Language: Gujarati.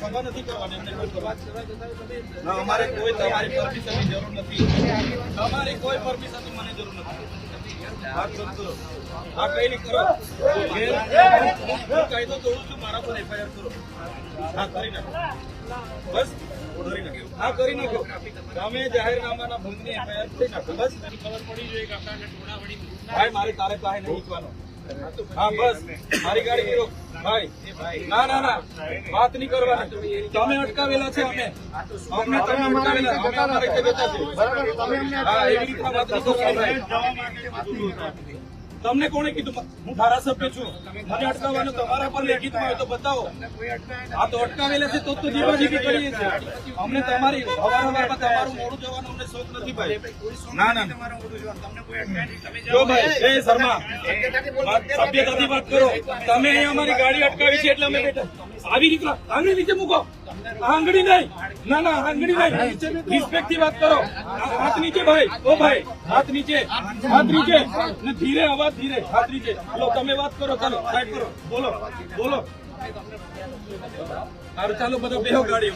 સભા નથી કરવાની, એમને કોઈ કરવા ના, અમારે કોઈ તમારી પરમિશનની જરૂર નથી, તમારી કોઈ પરમિશનની મને જરૂર નથી. વાત બંધ કરો, આ કઈ નહીં કરો. હું કાયદો તોડું છું, મારા પર એફઆઈઆર કરો. હા કરી નાખો, બસ કરી નાખો, હા કરી નાખો. તમે જાહેરનામાના ભંગની એફઆઈઆર કરી નાખો, બસ ખબર પડી જોઈએ કે ભાઈ મારે તારે પાસે નહીં ઈકવાનો. હા બસ મારી ગાડી ની રોક ભાઈ. ના ના ના વાત નહીં કરવાની. તમે અટકાવેલા છે, અમે તમે અટકાવેલા, અમે અમારી રીતે બેઠા છે. હા એવી રીતના વાત નહીં કરવાની. તમને કોણે કીધું? હું ધારાસભ્ય છું, મને અટકાવવાનું તમારા પર લેખિતમાં હોય તો બતાવો. આ તો અટકાવેલા છે તો જીવાજીબી કરીએ છીએ. અમને તમારી હવારમાં તમારું મોડું જવાનું અમને શોખ નથી ભાઈ. ના ના જો ભાઈ એ શર્મા સભ્યતાથી વાત કરો. તમે અહીંયા અમારી ગાડી અટકાવી છે એટલે અમે બેઠા. આવી રીતના આંગળી નીચે મૂકો, આંગળી નહીં. ના ના આંગળી નહીં, રિસ્પેક્ટ થી વાત કરો. હાથ નીચે ભાઈ, ઓ ભાઈ હાથ નીચે, હાથ નીચે ને ધીરે અવાજ ધીરે, હાથ નીચે. લો તમે વાત કરો, ચાલો સાઈડ કરો, બોલો બોલો. ચાલો બધા બેહો ગાડી.